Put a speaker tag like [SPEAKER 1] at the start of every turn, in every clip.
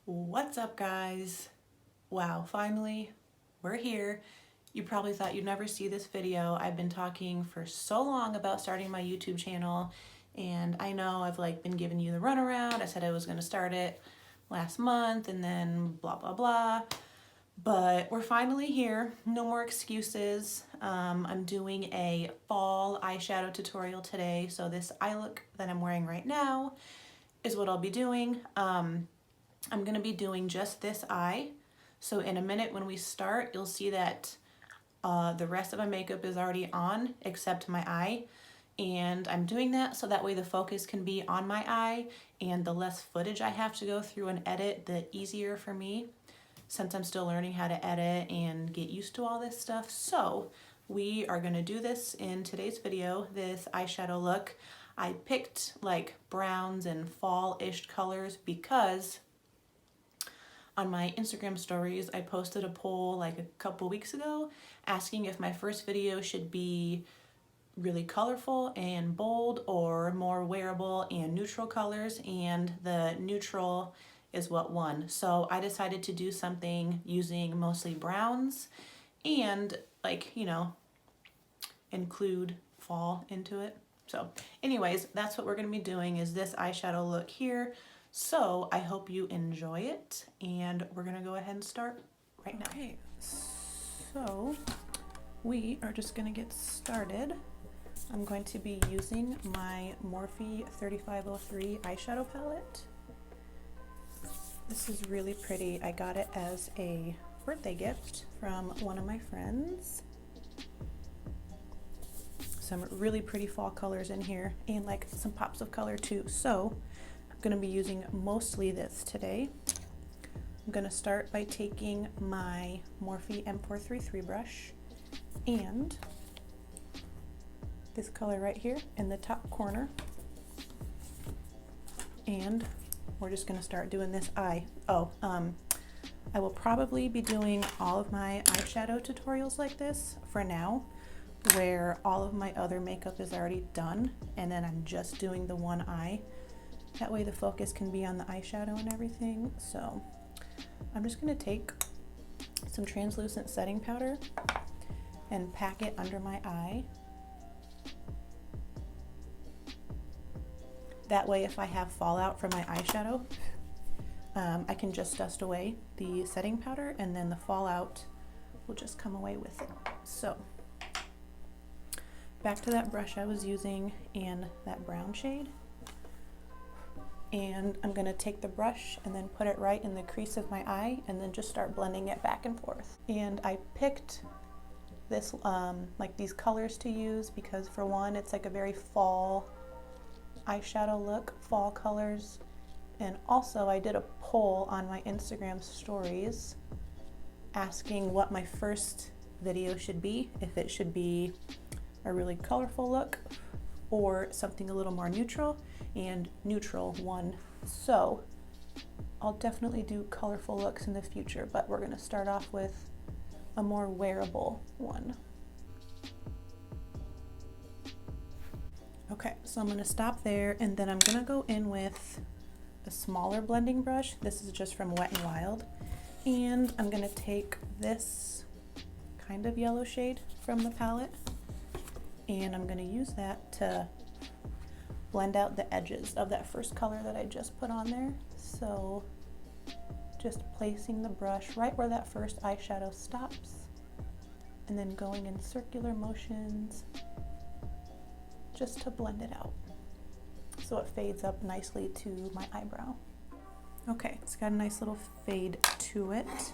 [SPEAKER 1] What's up, guys? Wow, finally we're here. You probably thought you'd never see this video. I've been talking for so long about starting my YouTube channel, and I know I've been giving you the runaround. I said I was going to start it last month and then blah blah blah, but we're finally here. No more excuses. I'm doing a fall eyeshadow tutorial today, so this eye look that I'm wearing right now is what I'll be doing. I'm going to be doing just this eye. So in a minute when we start, you'll see that the rest of my makeup is already on except my eye. And I'm doing that so that way the focus can be on my eye, and the less footage I have to go through and edit, the easier for me, since I'm still learning how to edit and get used to all this stuff. So we are going to do this in today's video, this eyeshadow look. I picked like browns and fall-ish colors because on my Instagram stories, I posted a poll like a couple weeks ago asking if my first video should be really colorful and bold or more wearable and neutral colors, and the neutral is what won. So I decided to do something using mostly browns and include fall into it. So anyways, that's what we're going to be doing, is this eyeshadow look here. So I hope you enjoy it, and we're gonna go ahead and start right now. Okay, so we are just gonna get started. I'm going to be using my Morphe 3503 eyeshadow palette. This is really pretty. I got it as a birthday gift from one of my friends. Some really pretty fall colors in here, and like some pops of color too. So I'm going to be using mostly this today. I'm going to start by taking my Morphe M433 brush and this color right here in the top corner, and we're just going to start doing this eye. I will probably be doing all of my eyeshadow tutorials like this for now, where all of my other makeup is already done and then I'm just doing the one eye. That way the focus can be on the eyeshadow and everything. So I'm just going to take some translucent setting powder and pack it under my eye. That way if I have fallout from my eyeshadow, I can just dust away the setting powder and then the fallout will just come away with it. So back to that brush I was using in that brown shade. And I'm going to take the brush and then put it right in the crease of my eye and then just start blending it back and forth. And I picked this like these colors to use because, for one, it's like a very fall eyeshadow look, fall colors. And also I did a poll on my Instagram stories asking what my first video should be, if it should be a really colorful look or something a little more neutral, and neutral won. So I'll definitely do colorful looks in the future, but we're going to start off with a more wearable one. Okay, so I'm going to stop there, and then I'm going to go in with a smaller blending brush. This is just from Wet n Wild, and I'm going to take this kind of yellow shade from the palette, and I'm going to use that to blend out the edges of that first color that I just put on there. So just placing the brush right where that first eyeshadow stops and then going in circular motions just to blend it out so it fades up nicely to my eyebrow. Okay, it's got a nice little fade to it.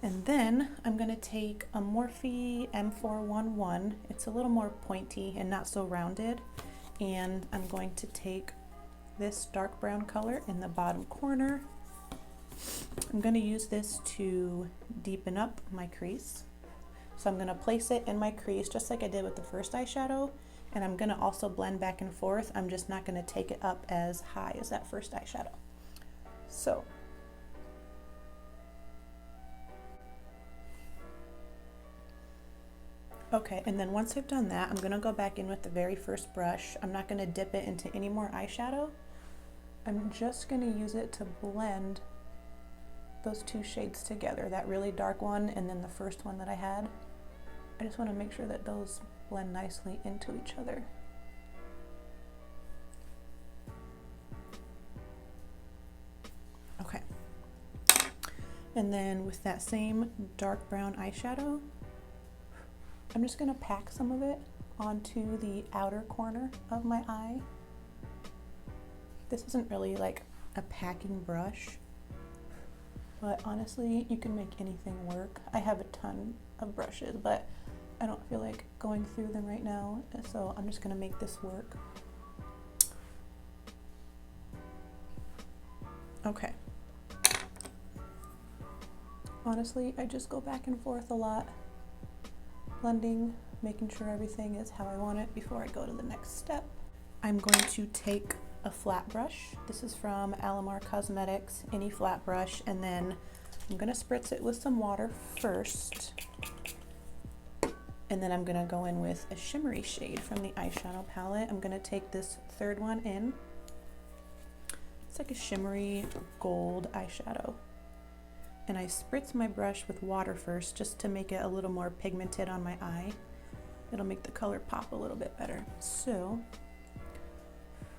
[SPEAKER 1] And then I'm going to take a Morphe M411. It's a little more pointy and not so rounded. And I'm going to take this dark brown color in the bottom corner. I'm going to use this to deepen up my crease. So I'm going to place it in my crease just like I did with the first eyeshadow, and I'm going to also blend back and forth. I'm just not going to take it up as high as that first eyeshadow. So okay, and then once I've done that, I'm going to go back in with the very first brush. I'm not going to dip it into any more eyeshadow. I'm just going to use it to blend those two shades together, that really dark one and then the first one that I had. I just want to make sure that those blend nicely into each other. Okay. And then with that same dark brown eyeshadow, I'm just going to pack some of it onto the outer corner of my eye. This isn't really like a packing brush, but honestly, you can make anything work. I have a ton of brushes, but I don't feel like going through them right now, so I'm just gonna make this work. Okay. Honestly, I just go back and forth a lot, blending, making sure everything is how I want it before I go to the next step. I'm going to take a flat brush. This is from Alamar Cosmetics, any flat brush, and then I'm gonna spritz it with some water first. And then I'm gonna go in with a shimmery shade from the eyeshadow palette. I'm gonna take this third one in. It's like a shimmery gold eyeshadow. And I spritz my brush with water first just to make it a little more pigmented on my eye. It'll make the color pop a little bit better. So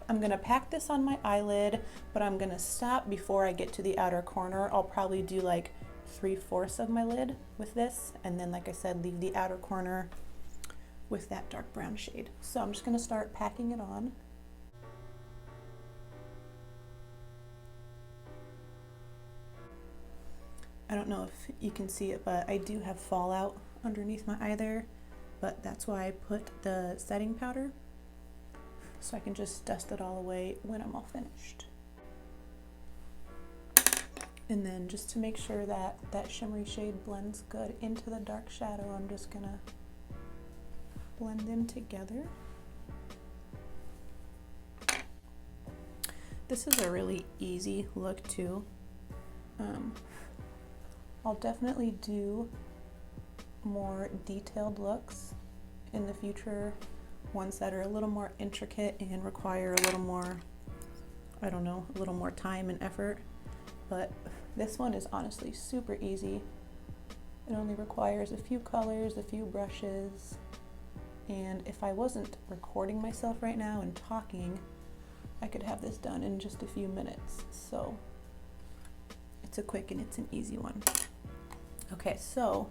[SPEAKER 1] I'm gonna pack this on my eyelid, but I'm gonna stop before I get to the outer corner. I'll probably do like 3/4 of my lid with this, and then like I said, leave the outer corner with that dark brown shade. So I'm just gonna start packing it on. I don't know if you can see it, but I do have fallout underneath my eye there, but that's why I put the setting powder, so I can just dust it all away when I'm all finished. And then just to make sure that that shimmery shade blends good into the dark shadow, I'm just gonna blend them together. This is a really easy look too. I'll definitely do more detailed looks in the future, ones that are a little more intricate and require a little more, I don't know, a little more time and effort. But this one is honestly super easy. It only requires a few colors, a few brushes, and if I wasn't recording myself right now and talking, I could have this done in just a few minutes. So it's a quick and it's an easy one. Okay, so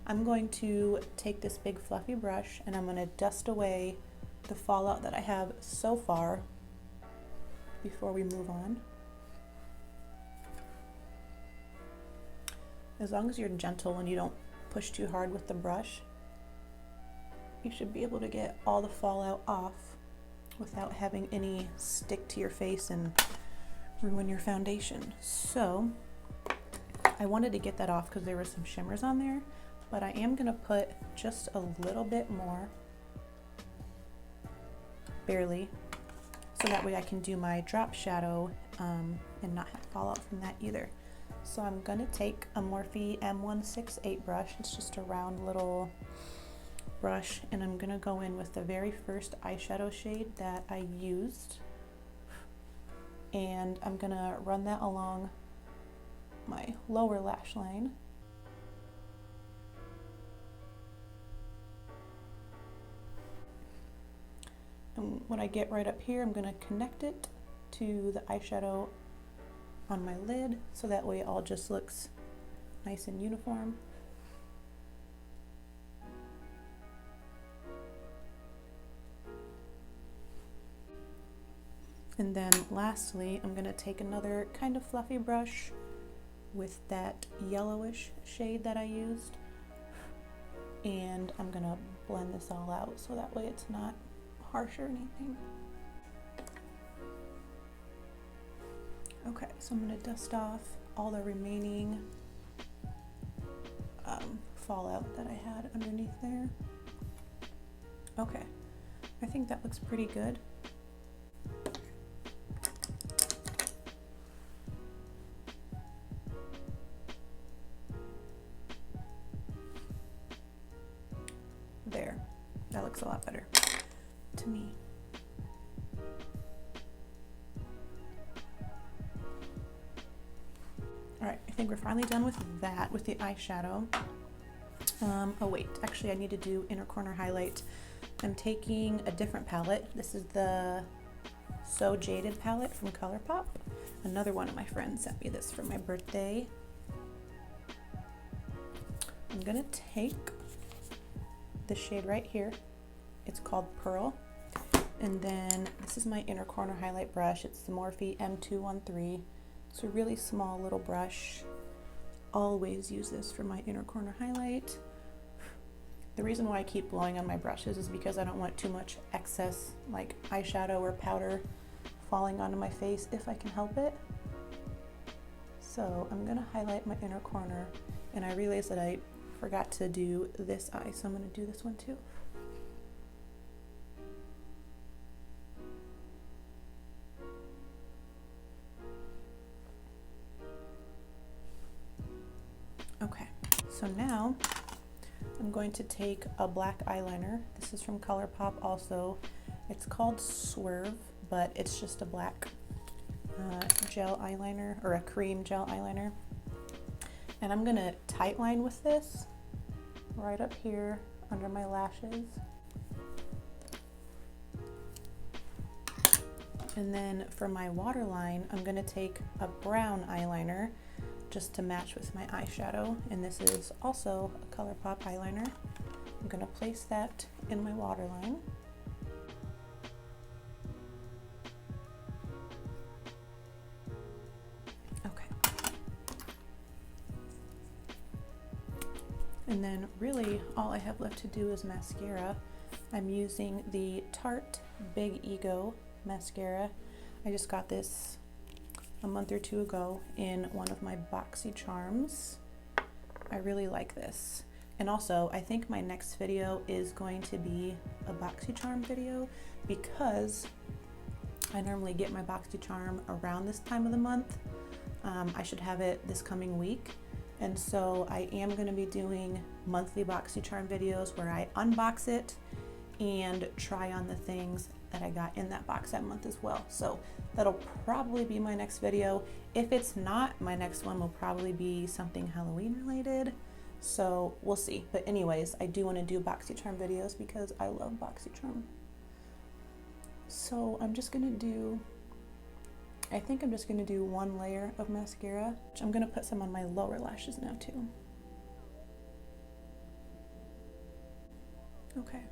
[SPEAKER 1] I'm going to take this big fluffy brush and I'm going to dust away the fallout that I have so far before we move on. As long as you're gentle and you don't push too hard with the brush, you should be able to get all the fallout off without having any stick to your face and ruin your foundation. So I wanted to get that off because there were some shimmers on there, but I am gonna put just a little bit more, barely, so that way I can do my drop shadow and not have fallout from that either. So I'm gonna take a Morphe M168 brush. It's just a round little brush, and I'm gonna go in with the very first eyeshadow shade that I used, and I'm gonna run that along my lower lash line. And when I get right up here, I'm gonna connect it to the eyeshadow on my lid, so that way it all just looks nice and uniform. And then lastly, I'm gonna take another kind of fluffy brush with that yellowish shade that I used, and I'm gonna blend this all out so that way it's not harsh or anything. Okay, so I'm gonna dust off all the remaining fallout that I had underneath there. Okay, I think that looks pretty good. There, that looks a lot better to me. All right, I think we're finally done with that, with the eyeshadow. Oh wait, actually I need to do inner corner highlight. I'm taking a different palette. This is the So Jaded palette from Colourpop. Another one of my friends sent me this for my birthday. I'm gonna take the shade right here. It's called Pearl. And then this is my inner corner highlight brush. It's the Morphe M213. It's a really small little brush. Always use this for my inner corner highlight. The reason why I keep blowing on my brushes is because I don't want too much excess like eyeshadow or powder falling onto my face if I can help it. So I'm gonna highlight my inner corner, and I realized that I forgot to do this eye, so I'm gonna do this one too. Okay, so now I'm going to take a black eyeliner. This is from Colourpop also. It's called Swerve, but it's just a black gel eyeliner, or a cream gel eyeliner. And I'm gonna tight line with this right up here under my lashes. And then for my waterline, I'm gonna take a brown eyeliner just to match with my eyeshadow. And this is also a Colourpop eyeliner. I'm gonna place that in my waterline. Okay. And then really all I have left to do is mascara. I'm using the Tarte Big Ego mascara. I just got this a month or two ago in one of my boxy charms. I really like this. And also, I think my next video is going to be a boxy charm video, because I normally get my boxy charm around this time of the month. I should have it this coming week. And so I am gonna be doing monthly boxy charm videos where I unbox it and try on the things that I got in that box that month as well. So that'll probably be my next video. If it's not, my next one will probably be something Halloween related. So we'll see. But anyways, I do want to do boxy charm videos because I love boxy charm. So I'm just gonna do, I think I'm just gonna do one layer of mascara. I'm gonna put some on my lower lashes now too. Okay.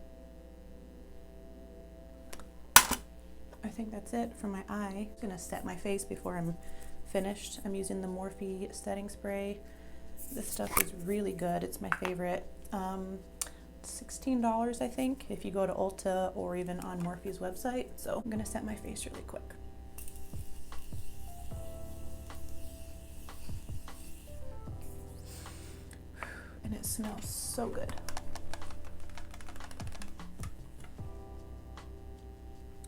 [SPEAKER 1] I think that's it for my eye. I'm gonna set my face before I'm finished. I'm using the Morphe setting spray. This stuff is really good. It's my favorite. $16, I think, if you go to Ulta or even on Morphe's website. So I'm gonna set my face really quick. And it smells so good.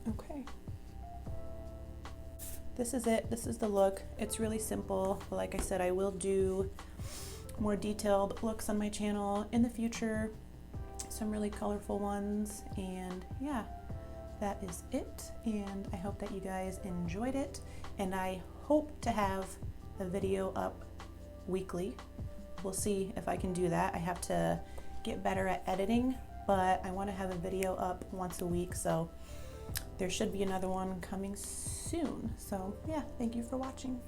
[SPEAKER 1] Okay. This is it. This is the look. It's really simple, but like I said, I will do more detailed looks on my channel in the future, some really colorful ones, and yeah, that is it. And I hope that you guys enjoyed it, and I hope to have a video up weekly. We'll see if I can do that. I have to get better at editing, but I want to have a video up once a week, so there should be another one coming soon. So yeah, thank you for watching.